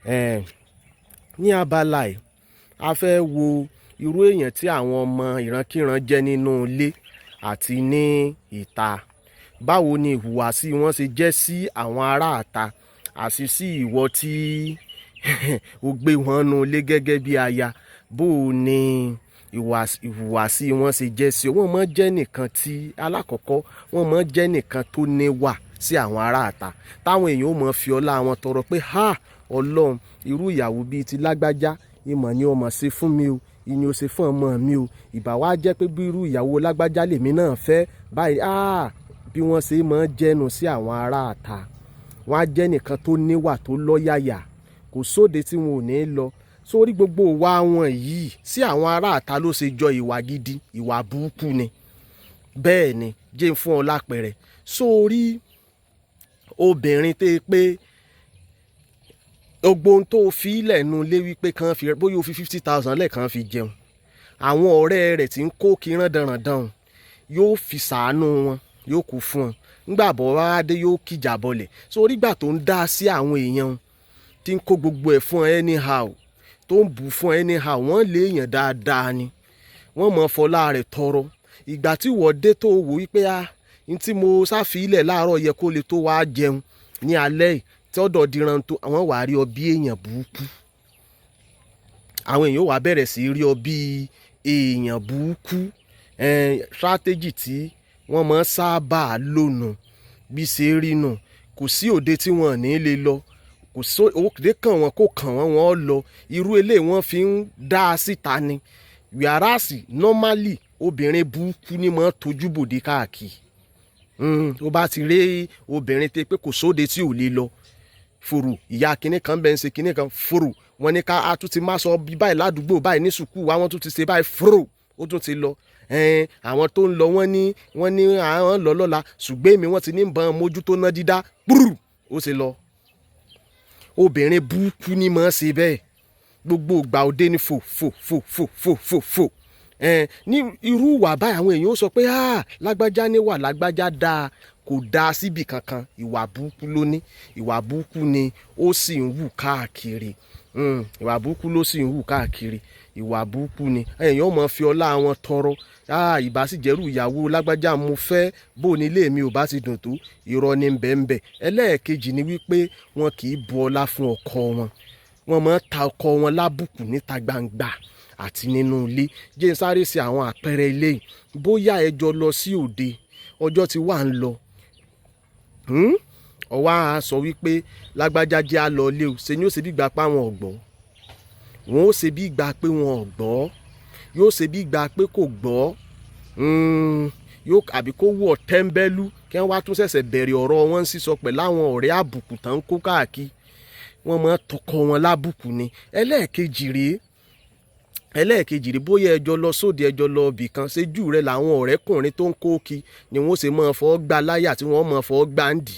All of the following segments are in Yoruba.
Ní abala yìí a fẹ́ wo irú èèyàn tí àwọn ọmọ ìrankíran jẹ́ nínú ilé àti ní ìta. Báwo ni ìhùwàsí wọn ṣe jẹ́ sí àwọn aráàta àti sí ìwọ tí o gbé wọn nú ilé gẹ́gẹ́ bí aya. Bó ni ìhùwàsí wọn ṣe jẹ́ sí ọ. Wọ́n máa jẹ́ nìkan tí alákọ̀ọ́kọ́ wọ́n máa jẹ́ nìkan tó níwà sí àwọn aráàta táwọn èèyàn ó máa fi ọlá wọn tọrọ pé Ọlọ́run irú ìyàwó bíi ti lágbájá ìmọ̀ ni ọmọ ṣe fún mi o, ìyẹn ò ṣe fún ọmọ mi o, ìbá wa jẹ́ pé bí irú ìyàwó lágbájá lèmi náà fẹ́ báyìí. Bí wọ́n ṣe máa jẹ́nu sí àwọn aráàta. Wọ́n á jẹ́ nìkan tó níwà tó lọ́yàyà, kò sóde tí wọn ò ní lọ. Sórí gbogbo ìwà wọn yìí sí àwọn aráàta ló ṣe jọ ìwà gidi, ìwà burúkú ni. Bẹ́ẹ̀ ni jẹ́ ń fún ọ lápẹẹrẹ. Sórí obìnrin tẹ́ pé gbogbo ohun tó fi ilẹ̀ nu lé wípé kan fi bóyá o fi 50,000 lẹ́ẹ̀kan fi jẹun. Àwọn ọ̀rẹ́ rẹ̀ tí ń kó kí rándanràndan yóò fi sàánú wọn, yóò kú fún wọn. Nígbà bọ̀ wá dé yóò kíjà bọlẹ̀. Sórí ìgbà tó ń dá sí àwọn èèyàn tí ń kó gbogbo ẹ̀ fún anyhow, tó ń bù fún anyhow, wọ́n lé èèyàn dáadáa ni. Wọ́n mọ̀ fọlá rẹ̀ tọrọ. Ìgbà tí wọ́n dé tó wò wípé ní tí mo sáfi ilẹ̀ láàárọ̀ yẹ kó lè tó wá jẹun ní alẹ́ yìí tí ọ̀dọ̀ diran tó àwọn wà rí ọ bí èèyàn burúkú. Àwọn èèyàn wà bẹ̀rẹ̀ sí rí ọ bí èèyàn burúkú. Strategy tí wọ́n máa sábà lónà bí ṣe rí nù. Kò sí òde tí wọ́n ní lè lọ, kò sí òde kàn wọ́n kò kàn wọ́n wọ́n lọ. Irú eléyìí wọ́n fi ń dá síta ni. Wíárásì normally obìnrin burúkú ni máa tójú bòde káàkiri. Ó bá ti rí obìnrin tẹ́ pé kò sóde tí ò lè lọ. Fòrò ìyá kinní kan bẹ́ẹ̀ ń ṣe kinní kan fòrò wọn ní ká tún ti máa sọ bí báyìí ládùúgbò báyìí ní sùkúù wa wọ́n tún ti ṣe báyìí fòrò ó tún ti lọ. Àwọn tó ń lọ wọ́n ní àwọn lọ lọ́la ṣùgbọ́n èmi wọ́n ti ní bọ́n mójútó ná dídá gbúrú ó ṣe lọ. Obìnrin burúkú ni máa ṣe bẹ́ẹ̀. Gbogbo ìgbà òde ni fò. Ní irú ìwà báyìí àwọn èèyàn ó sọ pé lágbájá níwà lágbájá dáa, kò dáa síbi kankan. Ìwà burúkú ló ní, ìwà burúkú ni ó sì ń hù káàkiri. Ìwà burúkú ló sì ń hù káàkiri. Ìwà burúkú ni èèyàn máa fi ọlá wọn tọrọ. Ìbá sì jẹ́rú ìyàwó lágbájá mo fẹ́ bó ní ilé mi ò bá ti dùn tó, irọ́ ní bẹ́ẹ̀nbẹ́ẹ̀. Ẹlẹ́ẹ̀kejì ni wípé wọn kì í bu ọlá fún ọkọ wọn. Wọ́n máa ta ọkọ wọn lábùkù níta gbangba àti nínú ilé. Jẹ́ n sáré sí àwọn àpẹẹrẹ ilé yìí. Bóyá ẹ jọ lọ sí òde, ọjọ́ tí wà ń lọ. Ọwọ́ a sọ wípé lágbájá jẹ́ á lọ ilé o. Ṣé ni ó ṣe bí ìgbà pé àwọn ọ̀gbọ́. Wọ́n ó ṣe bí ìgbà pé wọn ò gbọ́. Yóò ṣe bí ìgbà pé kò gbọ́. Yóò àbí kó wọ̀ tẹ́ḿbẹ́lú kí wọ́n wá tún ṣẹ̀ṣẹ̀ bẹ̀rẹ̀ ọ̀rọ̀ wọn sísọ pẹ̀lú àwọn ọ̀rẹ́ àbùkù tán kó káàkiri. Wọ́n máa tọkọ wọn lábùkù ni. Ẹlẹ́ẹ̀kejì rèé bóyá ẹjọ́ lọ sóde ẹjọ́ lọ ibì kan ṣéjú rẹ làwọn ọ̀rẹ́kùnrin tó ń kó kí ni wọ́n ṣe máa fọ́ gbá láyà tí wọ́n máa fọ́ gbá ń dì.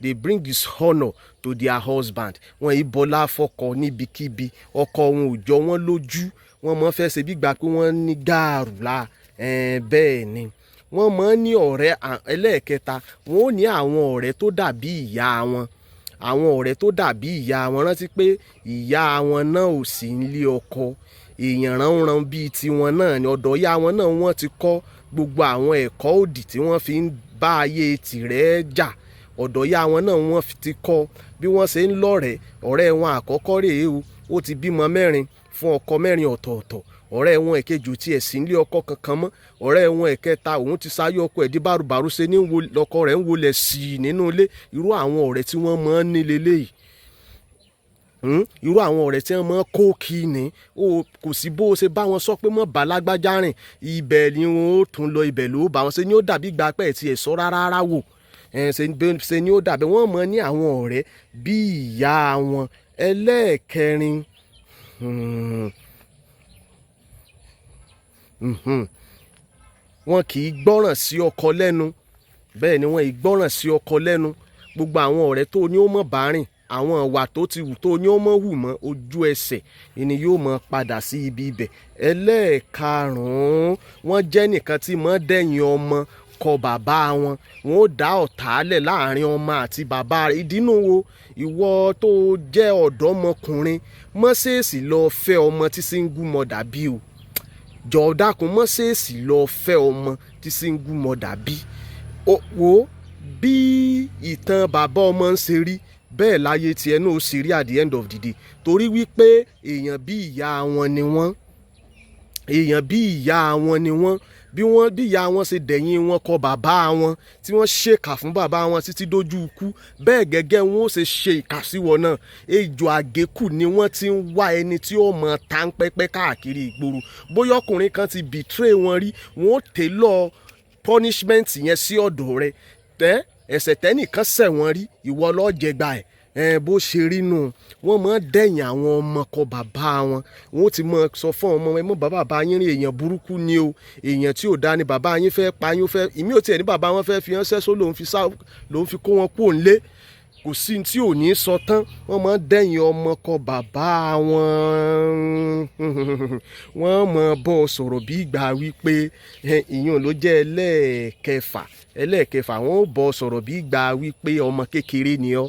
They bring dishonour to their husband. Wọ́n yìí bọlá fọkọ níbikíbi. Ọkọ wọn ò jọ wọ́n lójú. Wọ́n máa fẹ́ ṣe bí gbà pé wọ́n ní gáàrù la. Bẹ́ẹ̀ ni wọ́n máa ní ọ̀rẹ́. Ẹlẹ́ẹ̀kẹta wọ́n ò ní àwọn ọ̀rẹ́ tó dàbí ìyá wọn. Àwọn ọ̀rẹ́ tó dàbí ìyá wọn. Rántí pé ìyá wọn náà ò sí nílé ọkọ. Èèyàn ránran bíi tiwọn náà ni ọ̀dọ̀ ìyá wọn náà wọ́n ti kọ́ gbogbo àwọn ẹ̀kọ́ òdì tí wọ́n fi ń bá ayé tìrẹ́ jà. Ọ̀dọ̀ ìyá wọn náà wọ́n ti kọ́ bí wọ́n ṣe ń lọ́rẹ̀ẹ́. Ọ̀rẹ́ wọn àkọ́kọ́ rèé o, ó ti bímọ 4 fún ọkọ 4 ọ̀tọ̀ọ̀tọ̀. Ọ̀rẹ́ wọn èkejì ò tiẹ̀ sí nílé ọkọ kankan mọ́. Ọ̀rẹ́ wọn ẹ̀kẹta òun ti sáyé ọkọ ẹ̀ dí bárùbárù ṣe ní lọkọ rẹ̀ ń wọlé sí i nínú ilé. Irú àwọn ọ̀rẹ́ tí wọ́n máa ń ní leléyìí. Irú àwọn ọ̀rẹ́ tí wọ́n máa ń kó kí ni. Kò sí bó ṣe bá wọn sọ pé mọ́ bá lágbájá rìn. Ibẹ̀ ni wọn ó tún lọ, ibẹ̀ ló bá wọn ṣe ni ó dàbí ìgbà pẹ́ tí ẹ̀ sọ rárá wò. Ṣe ni ó dàbí wọ́n máa ní àwọn ọ̀rẹ́ bí ìyá wọn. Ẹlẹ́ẹ̀kẹrin wọn kì í gbọ́ràn sí ọkọ lẹ́nu. Bẹ́ẹ̀ ni wọ́n ì gbọ́ràn sí ọkọ lẹ́nu. Gbogbo àwọn ọ̀rẹ́ tó ní ó mọ̀ bá rìn, àwọn ìwà tó ti wù tó ní ó mọ̀ hù mọ́ ojú ẹsẹ̀ ni yóò mọ̀ padà sí ibi ibẹ̀. Ẹlẹ́ẹ̀karùn-ún wọ́n jẹ́ nìkan tí mọ̀ dẹ̀yìn ọmọ kọ bàbá wọn, wọn ó dá ọ̀tá lẹ̀ láàrin ọmọ àti bàbá rẹ̀. ìdínú wo ìwọ tó jẹ́ ọ̀dọ́mọkùnrin mọ́sẹ̀ẹ̀sì lọ fẹ́ ọmọ tí single mother bí o, jọ̀ọ́ dákun mọ́sẹ̀ẹ̀sì lọ fẹ́ ọmọ tí single mother bí. wo bí ìtàn bàbá ọmọ ń ṣe rí bẹ́ẹ̀ láyé tiẹ̀ náà ó ṣe rí at the end of the day, torí wípé èèyàn bí ìyá wọn ni wọ́n, èèyàn bí ìyá wọn ni wọ́n. bí ìyá wọn ṣe dẹ̀yìn wọn kọ bàbá wọn tí wọ́n ṣèkà fún bàbá wọn títí dójú ikú, bẹ́ẹ̀ gẹ́gẹ́ wọn ó ṣe ṣe ìkà sí wọn náà. ejò àgékù ni wọ́n ti ń wá ẹni tí ó mọ táńpẹ́pẹ́ káàkiri ìgboro. bóyá ọkùnrin kan ti betray wọn rí, wọn ó télọ̀ punishment yẹn sí ọ̀dọ̀ rẹ̀. ẹ̀ṣẹ̀ tẹ́nìkan ṣẹ̀ wọ́n rí, ìwọ ló jẹgbà ẹ̀. bó ṣe rí nù. wọ́n máa dẹ̀yìn àwọn ọmọ kọ bàbá wọn. wọ́n ti máa sọ fún ọmọ ẹ mọ́ bàbá yín rí, èèyàn burúkú ni o, èèyàn tí ò dá ni bàbá yín fẹ́ pa yín, ìmí ò tiẹ̀ ní bàbá wọn fẹ́ fi ránṣẹ́ só lòun fi kó wọn kúrò ńlé. kò sí tí ò ní sọ tán. wọ́n máa dẹ̀yìn ọmọ kọ bàbá wọn. wọ́n máa bọ́ sọ̀rọ̀ bí ìgbà wípé ìyún ló jẹ́ ẹlẹ́ẹ̀kẹfà wọ́n ó bọ́ sọ̀rọ̀ bí ìgbà wípé ọmọ kékeré ni ọ́.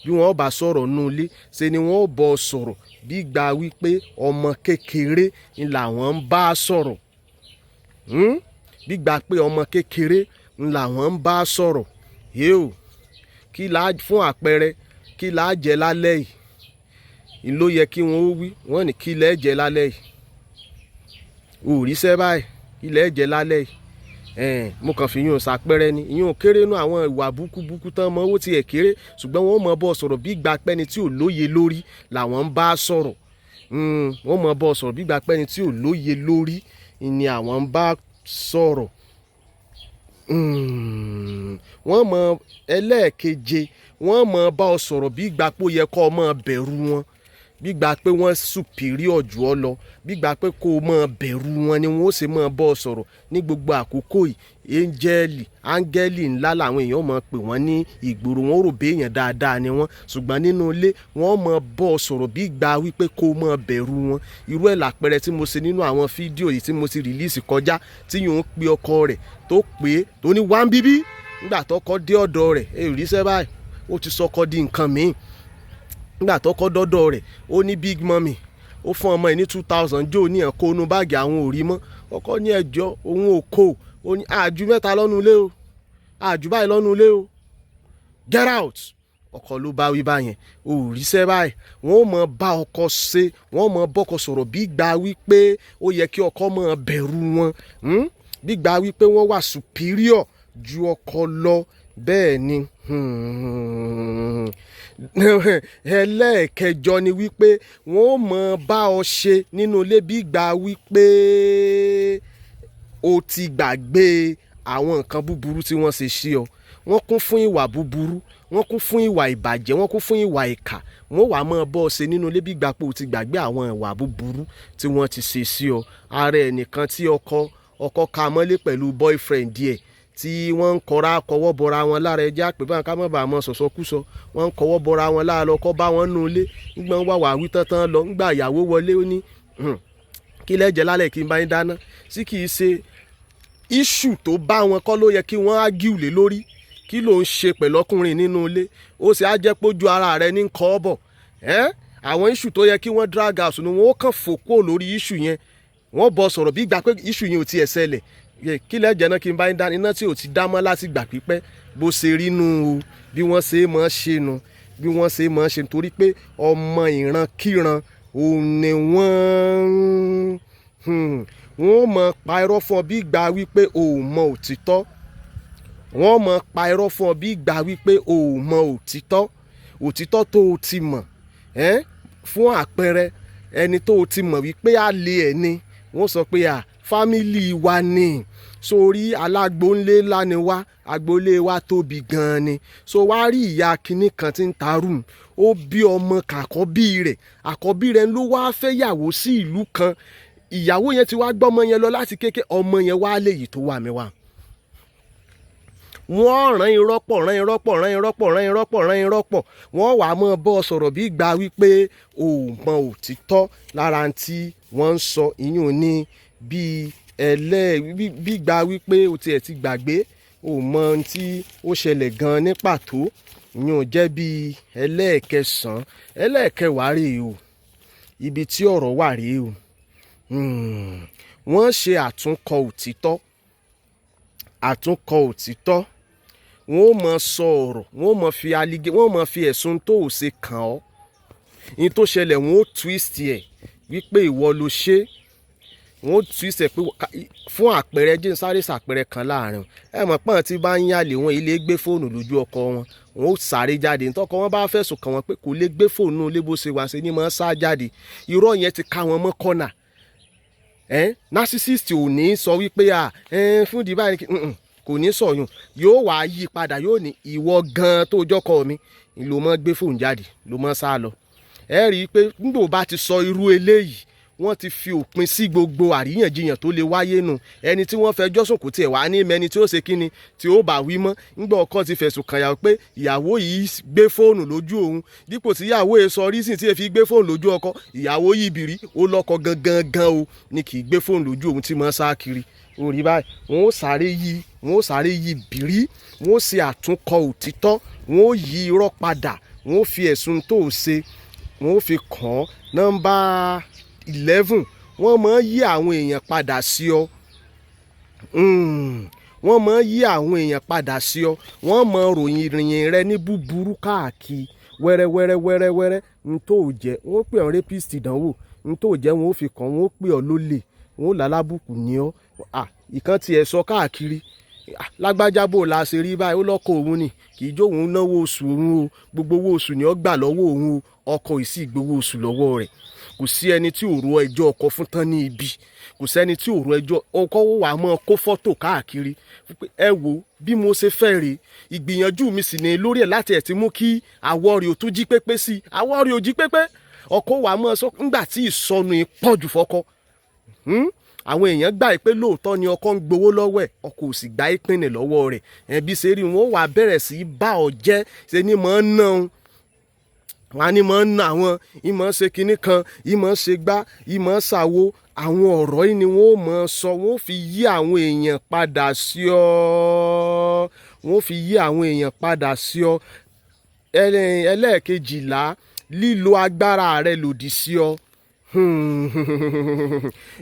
bí wọ́n bá sọ̀rọ̀ nù ilé ṣe ni wọ́n bọ́ sọ̀rọ̀ bí ìgbà wípé ọmọ kékeré ni làwọn ń bá sọ̀rọ̀. bí ìgbà pé ọmọ kékeré ni làwọn ń bá sọ̀rọ̀. yóò fún àpẹẹrẹ kí là á jẹ lálẹ́ yìí ló yẹ kí wọ́n ó wí. wọ́n ní kí lẹ́ jẹ lálẹ́ yìí. òrìṣẹ́ báyìí kí lẹ́ jẹ lálẹ́ yìí. mo kàn fi yún ṣàpẹẹrẹ ni, ìyún kéré nú àwọn ìwà búkúbúkú tán mọ owó tiẹ̀ kéré, ṣùgbọ́n wọ́n mọ bọ́ sọ̀rọ̀ bí ìgbà pẹ́ni tí ò lóye lórí làwọn ń bá sọ̀rọ̀. wọ́n mọ bọ́ sọ̀rọ̀ bí ìgbà pẹ́ni tí ò lóye lórí ni àwọn ń bá sọ̀rọ̀. wọ́n mọ ẹlẹ́ẹ̀keje, wọ́n mọ bá ọ sọ̀rọ̀ bí ìgbà pé ó yẹ kó o mọ bẹ̀rù wọn, bí ìgbà pé wọ́n superior jù ọ lọ, bí ìgbà pé kó o mọ bẹ̀rù wọn ni wọ́n ó ṣe mọ bọ́ ọ sọ̀rọ̀ ní gbogbo àkókò yìí. áńgẹ́lì ńlá làwọn èèyàn mọ̀ pé wọ́n ní ìgboro, wọn rò bí èèyàn dáadáa ni wọ́n, ṣùgbọ́n nínú ilé wọ́n mọ̀ bọ́ ọ sọ̀rọ̀ bí ìgbà wípé kó o mọ̀ bẹ̀rù wọn. irú ẹ̀ làpẹrẹ tí mo ṣe nínú àwọn fídíò yìí tí mo ti rìlíìsì kọjá, tí yóò pe ọkọ rẹ̀ tó pé tó ní wá ń bíbí. nígbà tọkọ dé ọ̀dọ̀ rẹ̀ ríṣẹ́ báyìí ó ti sọkọ di nǹkan míì. nígbà tọkọ dọ́dọ̀ rẹ̀ ó ní big mummy, ó fún ọmọ ẹ̀ ní 2000 jó ní ẹ̀kọ́ inú báàgì àwọn ò rí mọ́. ọkọ ní ẹjọ́ òun ò kó o ní àjù mẹ́ta lọ́nu ilé o, àjù báyìí lọ́nu ilé o, get out. ọkọ ló bá wí báyẹn. ò ríṣẹ́ báyìí wọ́n mọ̀ bá ọkọ ṣe, wọ́n mọ̀ bọ́kọ sọ̀rọ̀ bí gbà wípé ó yẹ kí ọkọ mọ̀ bẹ̀rù wọn, bí gbà wípé wọ́n wà superior ju ọkọ lọ. bẹ́ẹ̀ ni ẹlẹ́ẹ̀kẹjọ ni wípé wọ́n mọ̀ bá ọ ṣe nínú ilé bí gbà wípé o ti gbàgbé àwọn nǹkan búburú tí wọ́n ṣe sí ọ. wọ́n kún fún ìwà búburú, wọ́n kún fún ìwà ìbàjẹ́, wọ́n kún fún ìwà ìkà. wọ́n wàá mọ̀ bọ́ ọ ṣe nínú ilé bí gbà pé o ti gbàgbé àwọn ìwà búburú tí wọ́n ti ṣe sí ọ. ara ẹnìkan tí ọkọ ka mọ́lé pẹ̀lú boyfriend díẹ̀ tí wọ́n ń kọwọ́ bọra wọn lára, ẹjẹ́ àpè báwọn ká mọ̀ bá wọn sọ̀sọ́kúsọ. wọ́n ń kọwọ́ bọra wọn lára lọ́kọ́ bá wọn nù ilé. nígbà wà wà wí tán lọ, nígbà ìyàwó wọlé ó ní kí lẹ́ jẹ lálẹ́ kí n bá yín dáná. sí kì í ṣe iṣu tó bá wọn kọ́ ló yẹ kí wọ́n á gíù lé lórí. kí ló ń ṣe pẹ̀lú ọkùnrin nínú ilé? ó sì á jẹ́ pójú ara rẹ ní kọ́ bọ̀. àwọn iṣu tó yẹ kí wọ́n drag out ni wọ́n kàn fò kúrò lórí iṣu yẹn. wọ́n bọ̀ sọ̀rọ̀ bí gbà pé iṣu yẹn ò tiẹ̀ ṣẹlẹ̀. kí lẹ́ jẹ náà kí n bá yín dáná, iná tí ò ti dá mọ́ láti gbà pípẹ́. bó ṣe rí nu o, bí wọ́n ṣe máa ṣe nu, bí wọ́n ṣe máa ṣe nítorí pé ọmọ ìrankíran òun ni wọ́n mọ̀ pa irọ́ fún ọ bí gbà wípé o ò mọ òtítọ́. wọ́n mọ̀ pa irọ́ fún ọ bí gbà wípé o ò mọ òtítọ́ tó o ti mọ̀. fún àpẹẹrẹ ẹni tó o ti mọ̀ wípé àlè ẹ̀ ni, wọ́n sọ pé fámìlì wa ni, sórí alágbóńlé ńlá ni wá, agboolé wa tóbi gan-an ni. so wá rí ìyá kinní kan tí ń ta rúùmù, ó bí ọmọ kàkọ́bí rẹ̀ ló wá fẹ́ yàwó sí ìlú kan. ìyàwó yẹn ti wá gbọ́mọ yẹn lọ láti kéke, ọmọ yẹn wá léyìí tó wà mẹ́wàá. wọ́n rán irọ́ pọ̀, wọ́n wàá mọ́ bọ́ sọ̀rọ̀ bí gbà wípé o mọ òtítọ́ lára tí wọ́n ń sọ. ìyún ní bí gbígba wípé o tiẹ̀ ti gbàgbé o mọ ohun tí ó ṣẹlẹ̀ gan ní pàtó, ìyẹn ò jẹ́ bí ẹlẹ́ẹ̀kẹsàn-án. Ẹlẹ́ẹ̀kẹwàá rèé o, ibi tí ọ̀rọ̀ wà rèé o. Wọ́n ṣe àtúnkọ òtítọ́. Wọ́n ó mọ sọ ọ̀rọ̀, wọ́n ó mọ fi ẹ̀sùn tó ò ṣe kàn ọ́. ní tó ṣẹlẹ̀ wọ́n ó twist ẹ̀ wípé ìwọ ló ṣe, wọ́n ó twist ẹ̀ pé fún àpẹẹrẹ jẹ́ n sáré ṣàpẹẹrẹ kan láàrin ẹ mọ̀ pọ́n tí bá ń yàlè wọn ilé gbé fóònù lójú ọkọ wọn, wọn ó sáré jáde nítọ́kọ wọn bá fẹ̀sùn kàn wọ́n pé kò lè gbé fóònù ilé bó ṣe wá ṣe ni mọ́ sá jáde. Irọ́ yẹn ti ká wọn mọ́ kọ́nà. Narcissist ò ní sọ wípé fún ìdí báyìí kò ní sọ̀yún, yóò wá yí padà, yóò ní ìwọ gan tó jọ́kọ mi ló mọ́ gbé fóònù jáde ló mọ́ sá lọ. Ẹ rí i pé nígbà bá ti sọ irú eléyìí wọ́n ti fi òpin sí gbogbo àríyànjiyàn tó lè wáyé nù. Ẹni tí wọ́n fẹjọ́ sùn kò tiẹ̀ wá ní mẹ́ni tí ó ṣe kíni tí ó bá wí mọ́. Nígbà ọkọ ti fẹ̀sùn kàn yàwó pé ìyàwó yìí gbé fóònù lójú òun, dípò tí ìyàwó yìí sọ rísìn tí ẹ fi gbé fóònù lójú ọkọ, ìyàwó yìí bìrí ó lọ́kọ gangan o ni kì í gbé fóònù lójú òun tí mọ́ sá kiri. Orí báyìí wọ́n ó sáré yí bìrí, wọ́n ó ṣe àtúnkọ òtítọ́, wọ́n ó yí irọ́ padà, wọ́n ó fi ẹ̀sùn tó ṣe wọ́n ó fi kàn án. Nọ́mbà 11, wọ́n máa ń yí àwọn èèyàn padà sí ọ. Wọ́n máa ń yí àwọn èèyàn padà sí ọ. Wọ́n máa ròyìn ìrìn rẹ ní búburú káàkiri wẹ́rẹ́wẹ́rẹ́ n tó jẹ́ wọ́n pè ọ́ rapist ìdánwò, n tó jẹ́ wọ́n ó fi kàn wọ́n ó pè ọ́ lólè, wọ́n ó lálábùkù ní ọ́. Ìkan tiẹ̀ sọ káàkiri lágbájá bò la ṣe rí báyìí ó lọ́kọ òun ni kì í jó òun náwó oṣù òun o, gbogbo owó oṣù ni ó gbà lọ́wọ́ òun o, ọkọ ìsì gbowó oṣù lọ́wọ́ rẹ̀. Kò sí ẹni tí ò ro ẹjọ́ ọkọ fún tán ní ibi, kò sẹ́ni tí ò ro ẹjọ́ ọkọ wà mọ́ kó fọ́tò káàkiri ẹ wo bí mo ṣe fẹ́ rè, ìgbìyànjú mi sì ní lórí ẹ̀ láti ẹ̀ ti mú kí àwọ̀ rẹ̀ ò tún jí pépé sí i, àwọ̀ rẹ̀ ò jí pépé. Ọkọ wà mọ́ sọ ńgbà tí ìsọnù ìpọ̀jù fọ́kọ. Àwọn èèyàn gbà pé lóòótọ́ ni ọkọ ń gbowó lọ́wọ́ ẹ̀, ọkọ ò sì gbà ìpínlẹ̀ lọ́wọ́ rẹ̀. Ẹbí ṣe rí wọn wà bẹ̀rẹ̀ sí í bá ọ jẹ́ ṣe ni mọ̀ ń ná wọn á ní mọ̀ ń ná àwọn ìmọ̀ ṣe kinní kan ìmọ̀ ṣe gbá ìmọ̀ ṣàwo. Àwọn ọ̀rọ̀ yìí ni wọ́n ó mọ̀ sọ, wọ́n ó fi yí àwọn èèyàn padà sí ọ. Wọ́n ó fi yí àwọn èèyàn padà sí ọ. Ẹlẹ́ẹ̀kejìlá, lílo agbára rẹ lòdì sí ọ.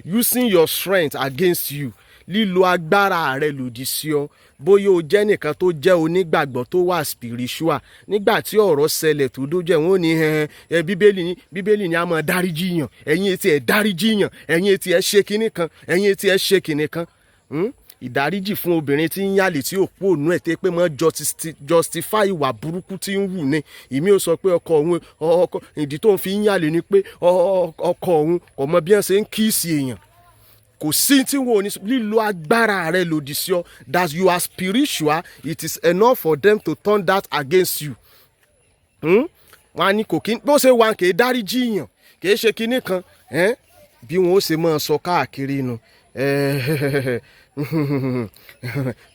Using your strength against you, lílo agbára rẹ lòdì sí ọ. Bóyá o jẹ́ nìkan tó jẹ́ onígbàgbọ́ tó wà spiritual, nígbà tí ọ̀rọ̀ ṣẹlẹ̀ tó dójú ẹ̀ wọ́n ní bíbélì ni a máa dáríjì yàn, ẹ̀yin etí ẹ̀ dáríjì yàn, ẹ̀yin etí ẹ̀ ṣe kinní kan, ẹ̀yin etí ẹ̀ ṣe kinní kan. Ìdáríjì fún obìnrin tí ń yàlè tí ò kú òun ẹ̀ tẹ́ pé mọ́ justify ìwà burúkú tí ń wù ní. Ìmí ò sọ pé ọkọ òun ìdí tó ń fi ń yàlè ni pé ọkọ òun kò mọ bí wọ́n ṣe ń kíìsì èèyàn. Kò sí tí wọn ò ní lílo agbára rẹ lòdì sí ọ. That you are spiritual, it is enough for them to turn that against you. Wọ́n á ní kò kí bó ṣe wà kì í dáríjì yàn, kì í ṣe kinní kan. Bí wọn ó ṣe máa sọ káàkiri nu.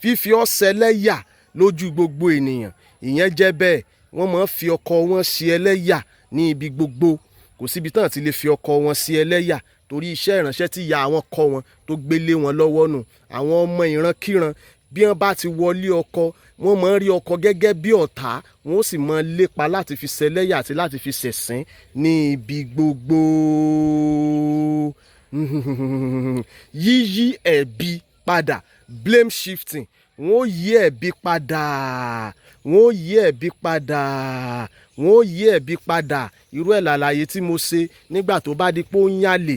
Fífi ọ́ ṣẹlẹ́yà lójú gbogbo ènìyàn, ìyẹn jẹ́ bẹ́ẹ̀. Wọ́n máa ń fi ọkọ wọn ṣe ẹlẹ́yà ní ibi gbogbo. Kò síbi tán ti lè fi ọkọ wọn ṣe ẹlẹ́yà torí iṣẹ́ ìránṣẹ́ tí ìyá àwọn kọ́ wọn tó gbélé wọn lọ́wọ́ nù. Àwọn ọmọ ìrankíran bí wọ́n bá ti wọlé ọkọ, wọ́n máa ń rí ọkọ gẹ́gẹ́ bí ọ̀tá, wọ́n sì máa ń lépa láti fi ṣẹlẹ́yà àti láti fi ṣẹ̀sín ní ibi gbogbo. Yíyí ẹ̀bi padà, blame shifting, wọ́n ó yí ẹ̀bi padà, wọ́n ó yí ẹ̀bi padà, wọ́n ó yí ẹ̀bi padà. Irú ẹ̀ làlàyé tí mo ṣe nígbà tó bá di pé ó ń yàlè.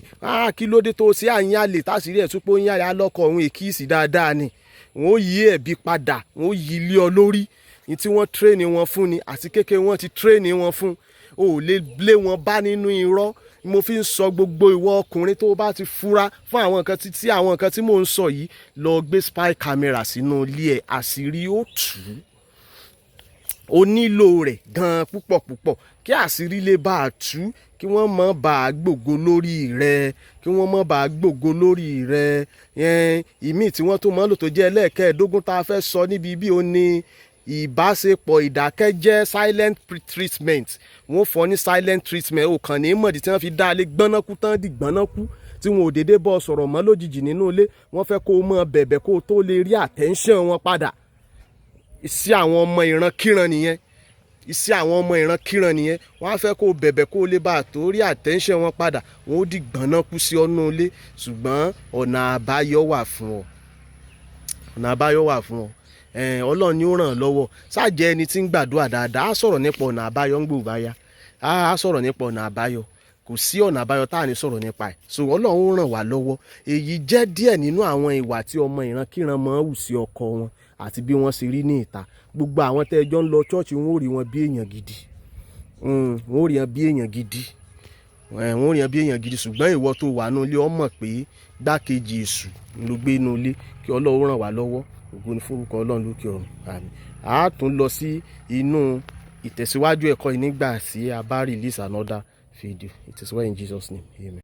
Kí ló dé tó ṣe à ń yàlè táṣìírí ẹ̀ tún pé ó ń yàlè alọ́kọ̀ òun èkìsì dáadáa ni. Wọ́n ó yí ẹ̀bi padà, wọ́n ó yí lé ọ lórí. Ní tí wọ́n tréènì wọn fún ni àti kékeré wọ́n ti tréènì wọn fún. O ò lè lé wọn bá nínú irọ́. Mo fi ń sọ gbogbo ìwọ ọkùnrin tó bá ti fura fún àwọn nǹkan tí mò ń sọ yìí, lọ gbé spy camera sínú ilé ẹ̀, àṣírí ó tú. O nílò rẹ̀ gan púpọ̀ kí àṣírí lè bá a tú, kí wọ́n má bá a gbògo lórí rẹ̀, kí wọ́n má bá a gbògo lórí rẹ̀. Ìmí tí wọ́n tó máa ń lò tó jẹ́ ẹlẹ́ẹ̀kẹ́ẹ̀dógún tá a fẹ́ sọ níbi bí ó ní ìbáṣepọ̀ ìdákẹ́jẹ́, silent treatment. Wọ́n fọ́ ní silent treatment, ó kàn ní mọ̀dí tí wọ́n fi dá a lé gbọ́nákú tán di gbọ́nákú tí wọn ò dédé bọ́ sọ̀rọ̀ mọ́ lójijì nínú ilé, wọ́n fẹ́ kó o mọ bẹ̀bẹ̀ kó o tó lè rí attention wọn padà. Iṣẹ́ àwọn ọmọ ìrankíran nìyẹn. Iṣẹ́ àwọn ọmọ ìrankíran nìyẹn. Wọ́n á fẹ́ kó o bẹ̀bẹ̀ kó o lè bá tó rí attention wọn padà. Wọ́n ó di gbọ̀nàkú sí ọnú ilé, ṣùgbọ́n ọ̀nà àbáyọ wà fún ọ. Ọ̀nà àbáyọ wà fún ọ. Ọlọ́run ni ó ràn ọ́ lọ́wọ́. Ṣáàjẹ́ ẹni tí ń gbàdúrà dáadáa, á sọ̀rọ̀ nípa ọ̀nà àbáyọ ń gbòòbá ya. Á sọ̀rọ̀ nípa ọ̀nà àbáyọ. Kò sí ọ̀nà àbáyọ tá à ní sọ̀rọ̀ nípa ẹ̀. So Ọlọ́run ó ràn wá lọ́wọ́. Èyí jẹ́ díẹ̀ nínú àwọn ìwà tí ọmọ ìrankíran máa ń hù sí ọkọ wọn àti bí wọ́n ṣe rí ní ìta. Gbogbo àwọn tẹ́ ẹ jọ ń lọ chọ́ọ̀chì, wọ́n ó rí wọn bí èèyàn gidi. Wọ́n ó rí wọn bí èèyàn gidi. Wọ́n ó rí wọn bí èèyàn gidi, ṣùgbọ́n ìwọ tó wà nínú ilé ọ mọ̀ pé gbákejì èṣù ló gbé inú ilé. Kí Ọlọ́run ràn wá lọ́wọ́. Ògo ni fún orúkọ Ọlọ́run lókè ọ̀run. Àmín. A tún lọ sí inú ìtẹ̀síwájú ẹ̀kọ́ yìí nígbà tí a bá release another video. It is well in Jesus' name. Amen.